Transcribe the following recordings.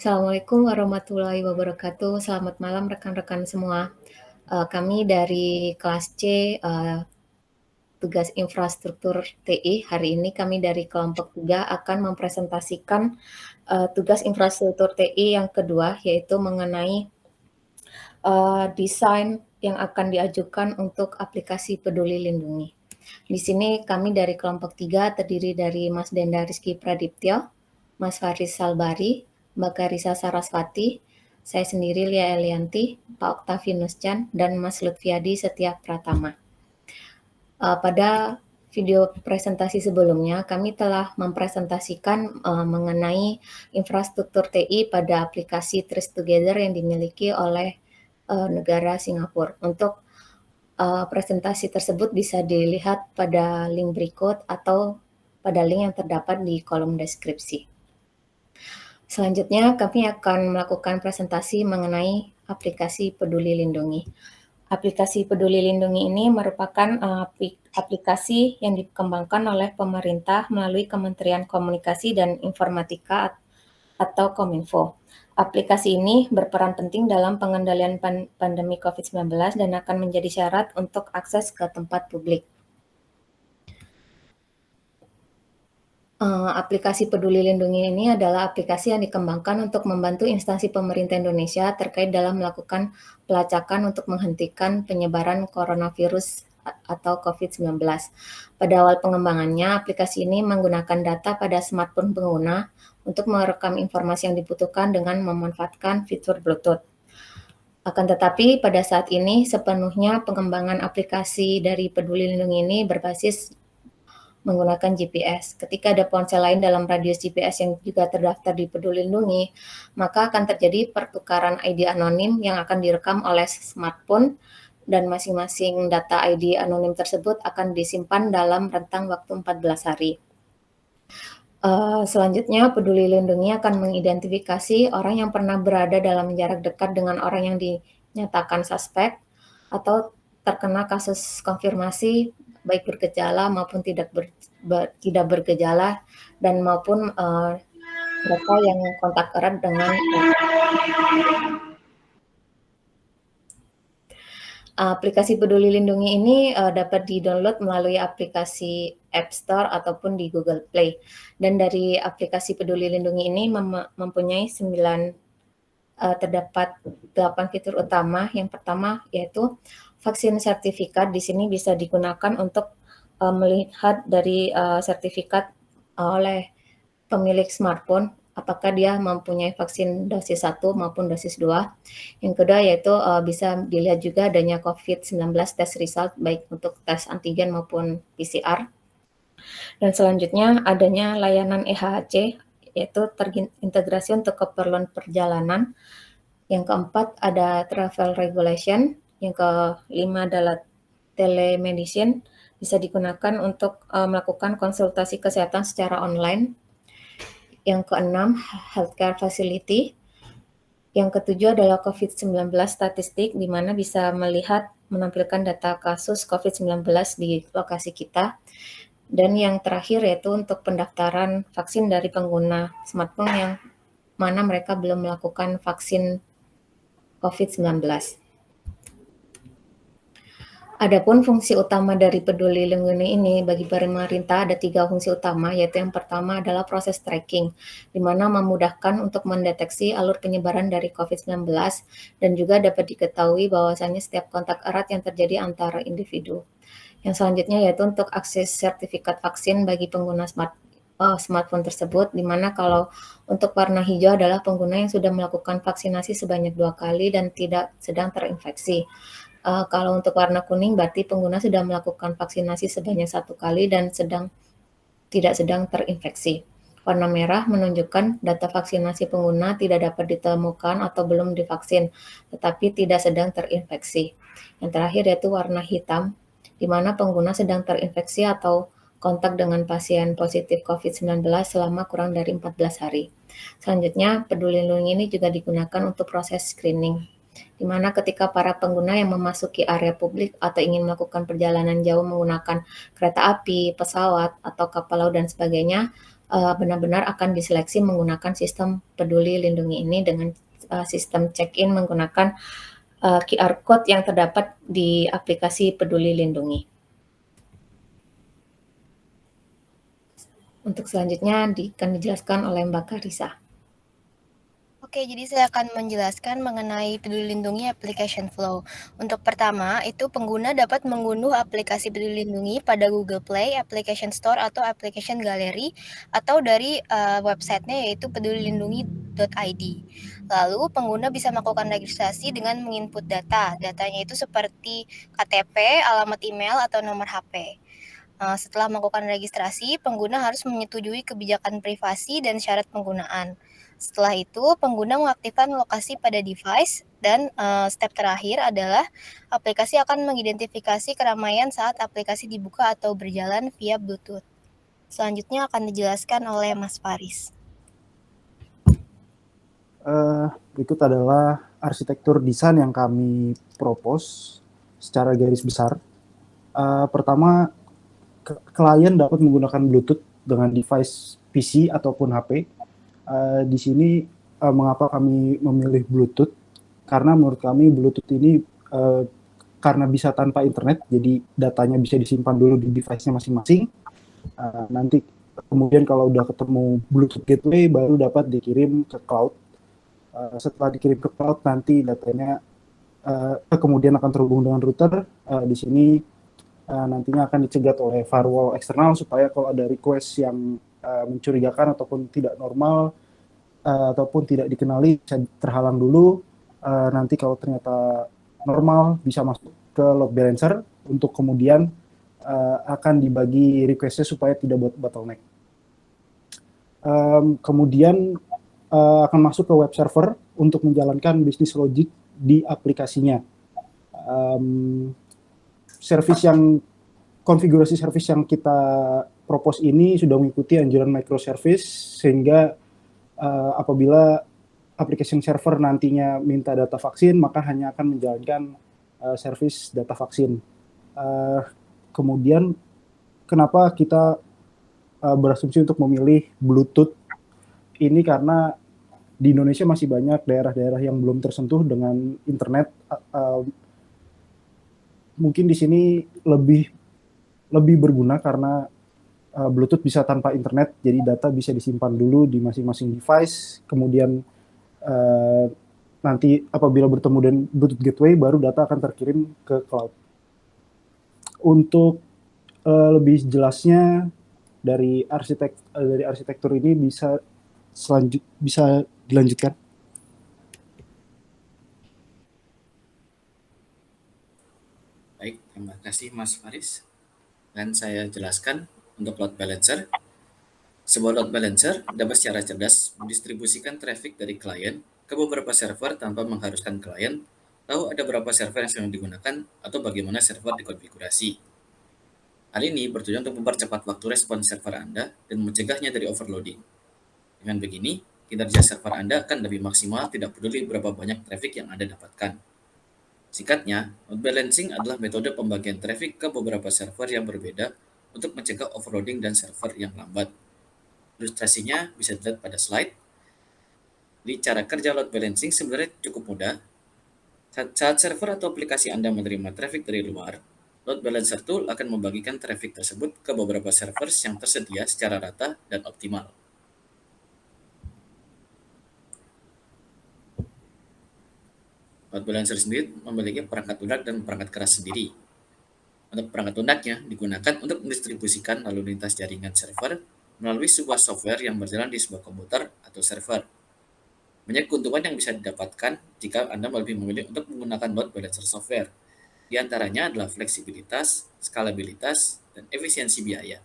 Assalamualaikum warahmatullahi wabarakatuh. Selamat malam rekan-rekan semua. Kami dari kelas C, tugas infrastruktur TI. Hari ini kami dari kelompok 3 akan mempresentasikan, tugas infrastruktur TI yang kedua, yaitu mengenai, desain yang akan diajukan untuk aplikasi Peduli Lindungi. Di sini kami dari kelompok 3 terdiri dari Mas Denda Rizky Pradiptyo, Mas Faris Salbari, Mbak Karissa Sarasvati, saya sendiri Lia Elianti, Pak Oktavianus Chan, dan Mas Lutfiadi Setia Pratama. Pada video presentasi sebelumnya, kami telah mempresentasikan mengenai infrastruktur TI pada aplikasi Trace Together yang dimiliki oleh negara Singapura. Untuk presentasi tersebut bisa dilihat pada link berikut atau pada link yang terdapat di kolom deskripsi. Selanjutnya, kami akan melakukan presentasi mengenai aplikasi Peduli Lindungi. Aplikasi Peduli Lindungi ini merupakan aplikasi yang dikembangkan oleh pemerintah melalui Kementerian Komunikasi dan Informatika atau Kominfo. Aplikasi ini berperan penting dalam pengendalian pandemi COVID-19 dan akan menjadi syarat untuk akses ke tempat publik. Aplikasi Peduli Lindungi ini adalah aplikasi yang dikembangkan untuk membantu instansi pemerintah Indonesia terkait dalam melakukan pelacakan untuk menghentikan penyebaran coronavirus atau COVID-19. Pada awal pengembangannya, aplikasi ini menggunakan data pada smartphone pengguna untuk merekam informasi yang dibutuhkan dengan memanfaatkan fitur Bluetooth. Akan tetapi pada saat ini sepenuhnya pengembangan aplikasi dari Peduli Lindungi ini berbasis menggunakan GPS. Ketika ada ponsel lain dalam radius GPS yang juga terdaftar di Peduli Lindungi, maka akan terjadi pertukaran ID anonim yang akan direkam oleh smartphone dan masing-masing data ID anonim tersebut akan disimpan dalam rentang waktu 14 hari. Selanjutnya, Peduli Lindungi akan mengidentifikasi orang yang pernah berada dalam jarak dekat dengan orang yang dinyatakan suspek atau terkena kasus konfirmasi baik bergejala maupun tidak bergejala dan maupun mereka yang kontak erat dengan aplikasi Peduli Lindungi ini dapat di-download melalui aplikasi App Store ataupun di Google Play. Dan dari aplikasi Peduli Lindungi ini mempunyai terdapat 8 fitur utama. Yang pertama yaitu vaksin sertifikat. Di sini bisa digunakan untuk melihat dari sertifikat oleh pemilik smartphone apakah dia mempunyai vaksin dosis 1 maupun dosis 2. Yang kedua yaitu bisa dilihat juga adanya COVID-19 test result baik untuk tes antigen maupun PCR. Dan selanjutnya adanya layanan EHC yaitu terintegrasi untuk keperluan perjalanan. Yang keempat ada travel regulation. Yang kelima adalah telemedicine, bisa digunakan untuk melakukan konsultasi kesehatan secara online. Yang keenam, healthcare facility. Yang ketujuh adalah COVID-19 statistik, di mana bisa menampilkan data kasus COVID-19 di lokasi kita. Dan yang terakhir yaitu untuk pendaftaran vaksin dari pengguna smartphone yang mana mereka belum melakukan vaksin COVID-19. Adapun fungsi utama dari Peduli Lindungi ini bagi pemerintah ada 3 fungsi utama, yaitu yang pertama adalah proses tracking, di mana memudahkan untuk mendeteksi alur penyebaran dari COVID-19 dan juga dapat diketahui bahwasannya setiap kontak erat yang terjadi antara individu. Yang selanjutnya yaitu untuk akses sertifikat vaksin bagi pengguna smartphone tersebut, di mana kalau untuk warna hijau adalah pengguna yang sudah melakukan vaksinasi sebanyak 2 kali dan tidak sedang terinfeksi. Kalau untuk warna kuning berarti pengguna sudah melakukan vaksinasi sebanyak 1 kali dan tidak sedang terinfeksi. Warna merah menunjukkan data vaksinasi pengguna tidak dapat ditemukan atau belum divaksin, tetapi tidak sedang terinfeksi. Yang terakhir yaitu warna hitam, di mana pengguna sedang terinfeksi atau kontak dengan pasien positif COVID-19 selama kurang dari 14 hari. Selanjutnya, Peduli Lindungi ini juga digunakan untuk proses screening, di mana ketika para pengguna yang memasuki area publik atau ingin melakukan perjalanan jauh menggunakan kereta api, pesawat, atau kapal laut dan sebagainya, benar-benar akan diseleksi menggunakan sistem Peduli Lindungi ini dengan sistem check-in menggunakan QR code yang terdapat di aplikasi Peduli Lindungi. Untuk selanjutnya akan dijelaskan oleh Mbak Karissa. Oke, jadi saya akan menjelaskan mengenai Peduli Lindungi Application Flow. Untuk pertama, itu pengguna dapat mengunduh aplikasi Peduli Lindungi pada Google Play, Application Store, atau Application Gallery, atau dari websitenya yaitu pedulilindungi.id. Lalu, pengguna bisa melakukan registrasi dengan menginput data. Datanya itu seperti KTP, alamat email, atau nomor HP. Setelah melakukan registrasi, pengguna harus menyetujui kebijakan privasi dan syarat penggunaan. Setelah itu, pengguna mengaktifkan lokasi pada device dan step terakhir adalah aplikasi akan mengidentifikasi keramaian saat aplikasi dibuka atau berjalan via Bluetooth. Selanjutnya akan dijelaskan oleh Mas Faris. Berikut adalah arsitektur desain yang kami propose secara garis besar. Pertama, klien dapat menggunakan Bluetooth dengan device PC ataupun HP. Di sini mengapa kami memilih Bluetooth? Karena menurut kami Bluetooth ini karena bisa tanpa internet, jadi datanya bisa disimpan dulu di device-nya masing-masing. Nanti kemudian kalau udah ketemu Bluetooth gateway, baru dapat dikirim ke cloud. Setelah dikirim ke cloud, nanti datanya kemudian akan terhubung dengan router. Di sini nantinya akan dicegat oleh firewall eksternal supaya kalau ada request yang mencurigakan ataupun tidak normal ataupun tidak dikenali bisa terhalang dulu. Nanti kalau ternyata normal bisa masuk ke load balancer untuk kemudian akan dibagi requestnya supaya tidak buat bottleneck. Kemudian akan masuk ke web server untuk menjalankan bisnis logic di aplikasinya. Konfigurasi service yang kita propose ini sudah mengikuti anjuran microservice, sehingga apabila application server nantinya minta data vaksin, maka hanya akan menjalankan service data vaksin. Kemudian kenapa kita berasumsi untuk memilih Bluetooth ini, karena di Indonesia masih banyak daerah-daerah yang belum tersentuh dengan internet. Mungkin di sini lebih berguna karena Bluetooth bisa tanpa internet, jadi data bisa disimpan dulu di masing-masing device, kemudian nanti apabila bertemu dengan Bluetooth gateway, baru data akan terkirim ke cloud. Untuk lebih jelasnya dari arsitektur ini bisa dilanjutkan. Baik, terima kasih Mas Faris. Dan saya jelaskan untuk load balancer. Sebuah load balancer dapat secara cerdas mendistribusikan traffic dari klien ke beberapa server tanpa mengharuskan klien tahu ada berapa server yang sedang digunakan atau bagaimana server dikonfigurasi. Hal ini bertujuan untuk mempercepat waktu respon server Anda dan mencegahnya dari overloading. Dengan begini, kinerja server Anda akan lebih maksimal, tidak peduli berapa banyak traffic yang Anda dapatkan. Singkatnya, load balancing adalah metode pembagian traffic ke beberapa server yang berbeda untuk mencegah overloading dan server yang lambat. Ilustrasinya bisa dilihat pada slide. Di cara kerja load balancing sebenarnya cukup mudah. Saat server atau aplikasi Anda menerima traffic dari luar, load balancer tool akan membagikan traffic tersebut ke beberapa servers yang tersedia secara rata dan optimal. Load balancer sendiri memiliki perangkat lunak dan perangkat keras sendiri. Untuk perangkat lunaknya digunakan untuk mendistribusikan lalu lintas jaringan server melalui sebuah software yang berjalan di sebuah komputer atau server. Banyak keuntungan yang bisa didapatkan jika Anda lebih memilih untuk menggunakan load balancer software. Di antaranya adalah fleksibilitas, skalabilitas, dan efisiensi biaya.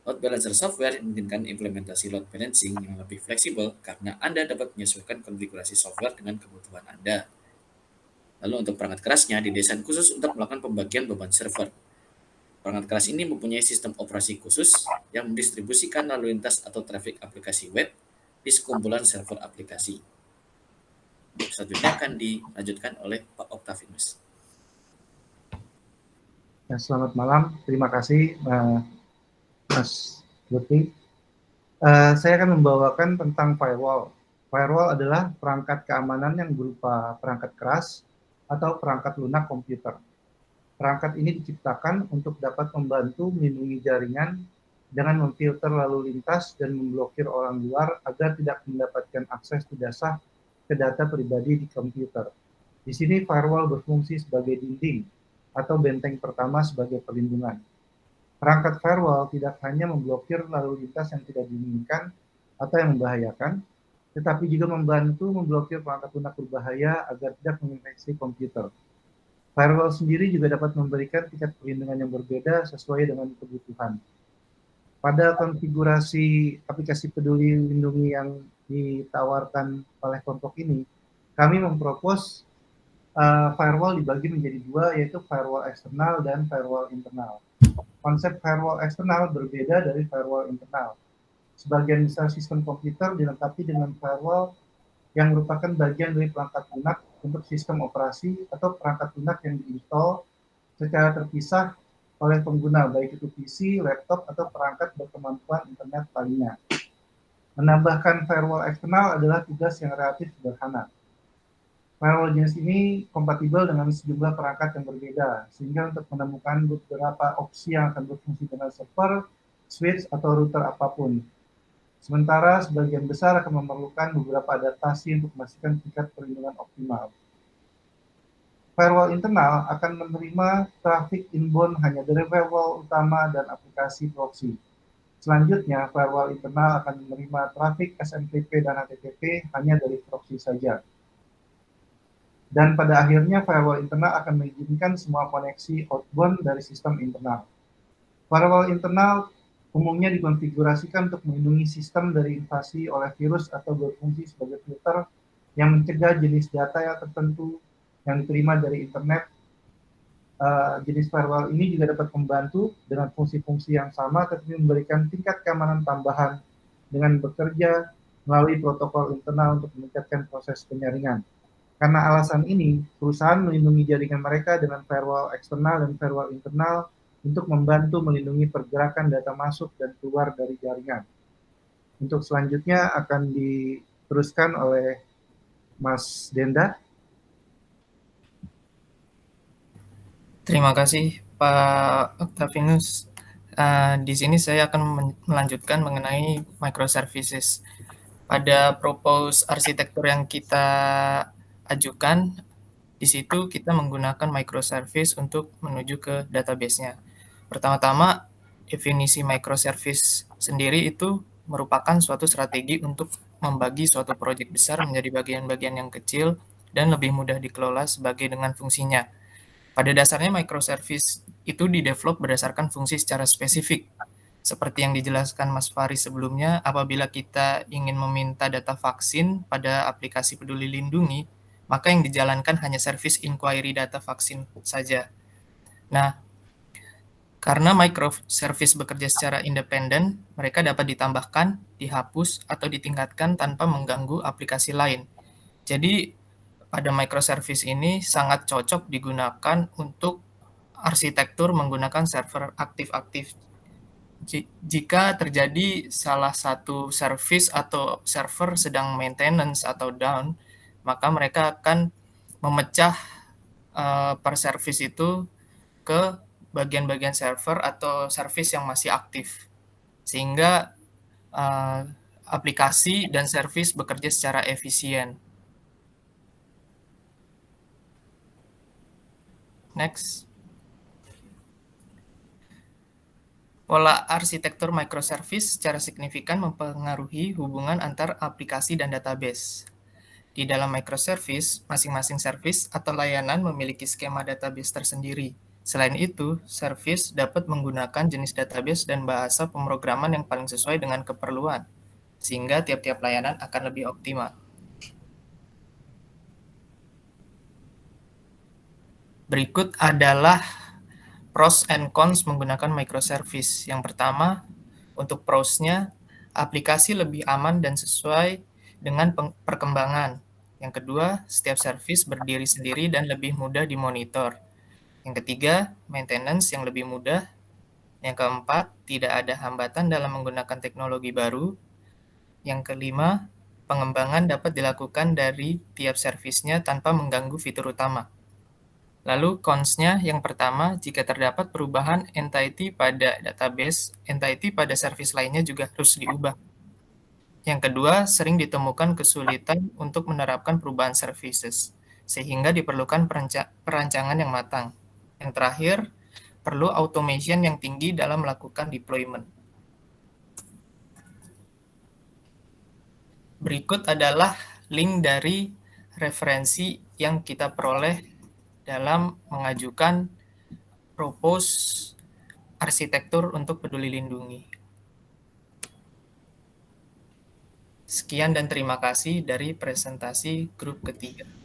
Load balancer software memungkinkan implementasi load balancing yang lebih fleksibel karena Anda dapat menyesuaikan konfigurasi software dengan kebutuhan Anda. Lalu untuk perangkat kerasnya didesain khusus untuk melakukan pembagian beban server. Perangkat keras ini mempunyai sistem operasi khusus yang mendistribusikan lalu lintas atau traffic aplikasi web di sekumpulan server aplikasi. Selanjutnya akan dilanjutkan oleh Pak Octavianus. Ya, selamat malam, terima kasih Mas Lutfi. Saya akan membawakan tentang firewall. Firewall adalah perangkat keamanan yang berupa perangkat keras atau perangkat lunak komputer. Perangkat ini diciptakan untuk dapat membantu melindungi jaringan dengan memfilter lalu lintas dan memblokir orang luar agar tidak mendapatkan akses tidak sah ke data pribadi di komputer. Di sini firewall berfungsi sebagai dinding atau benteng pertama sebagai perlindungan. Perangkat firewall tidak hanya memblokir lalu lintas yang tidak diinginkan atau yang membahayakan, tetapi juga membantu memblokir perangkat lunak berbahaya agar tidak menginfeksi komputer. Firewall sendiri juga dapat memberikan tingkat perlindungan yang berbeda sesuai dengan kebutuhan. Pada konfigurasi aplikasi Peduli Lindungi yang ditawarkan oleh kelompok ini, kami mempropos firewall dibagi menjadi dua, yaitu firewall eksternal dan firewall internal. Konsep firewall eksternal berbeda dari firewall internal. Sebagian besar sistem komputer dilengkapi dengan firewall yang merupakan bagian dari perangkat lunak untuk sistem operasi atau perangkat lunak yang diinstal secara terpisah oleh pengguna, baik itu PC, laptop, atau perangkat berkemampuan internet lainnya. Menambahkan firewall eksternal adalah tugas yang relatif sederhana. Firewall jenis ini kompatibel dengan sejumlah perangkat yang berbeda, sehingga untuk menemukan beberapa opsi yang akan berfungsi dengan server, switch, atau router apapun. Sementara sebagian besar akan memerlukan beberapa adaptasi untuk memastikan tingkat perlindungan optimal. Firewall internal akan menerima traffic inbound hanya dari firewall utama dan aplikasi proxy. Selanjutnya, firewall internal akan menerima traffic SMTP dan HTTP hanya dari proxy saja. Dan pada akhirnya firewall internal akan mengizinkan semua koneksi outbound dari sistem internal. Firewall internal umumnya dikonfigurasikan untuk melindungi sistem dari invasi oleh virus atau berfungsi sebagai filter yang mencegah jenis data yang tertentu yang diterima dari internet. Jenis firewall ini juga dapat membantu dengan fungsi-fungsi yang sama, tetapi memberikan tingkat keamanan tambahan dengan bekerja melalui protokol internal untuk meningkatkan proses penyaringan. Karena alasan ini, perusahaan melindungi jaringan mereka dengan firewall eksternal dan firewall internal untuk membantu melindungi pergerakan data masuk dan keluar dari jaringan. Untuk selanjutnya akan diteruskan oleh Mas Denda. Terima kasih Pak Octavianus. Di sini saya akan melanjutkan mengenai microservices. Pada propose arsitektur yang kita ajukan, di situ kita menggunakan microservice untuk menuju ke database-nya. Pertama-tama, definisi microservice sendiri itu merupakan suatu strategi untuk membagi suatu proyek besar menjadi bagian-bagian yang kecil dan lebih mudah dikelola sebagai dengan fungsinya. Pada dasarnya microservice itu didevelop berdasarkan fungsi secara spesifik. Seperti yang dijelaskan Mas Faris sebelumnya, apabila kita ingin meminta data vaksin pada aplikasi Peduli Lindungi, maka yang dijalankan hanya service inquiry data vaksin saja. Nah, karena microservice bekerja secara independen, mereka dapat ditambahkan, dihapus, atau ditingkatkan tanpa mengganggu aplikasi lain. Jadi, pada microservice ini sangat cocok digunakan untuk arsitektur menggunakan server aktif-aktif. Jika terjadi salah satu service atau server sedang maintenance atau down, maka mereka akan memecah per service itu ke bagian-bagian server atau service yang masih aktif, sehingga aplikasi dan service bekerja secara efisien. Next. Pola arsitektur microservice secara signifikan mempengaruhi hubungan antar aplikasi dan database. Di dalam microservice, masing-masing service atau layanan memiliki skema database tersendiri. Selain itu, service dapat menggunakan jenis database dan bahasa pemrograman yang paling sesuai dengan keperluan, sehingga tiap-tiap layanan akan lebih optimal. Berikut adalah pros and cons menggunakan microservice. Yang pertama, untuk pros-nya, aplikasi lebih aman dan sesuai dengan perkembangan. Yang kedua, setiap service berdiri sendiri dan lebih mudah dimonitor. Yang ketiga, maintenance yang lebih mudah. Yang keempat, tidak ada hambatan dalam menggunakan teknologi baru. Yang kelima, pengembangan dapat dilakukan dari tiap servisnya tanpa mengganggu fitur utama. Lalu cons-nya yang pertama, jika terdapat perubahan entity pada database, entity pada service lainnya juga harus diubah. Yang kedua, sering ditemukan kesulitan untuk menerapkan perubahan services, sehingga diperlukan perancangan yang matang. Yang terakhir, perlu automation yang tinggi dalam melakukan deployment. Berikut adalah link dari referensi yang kita peroleh dalam mengajukan propose arsitektur untuk Peduli Lindungi. Sekian dan terima kasih dari presentasi grup ketiga.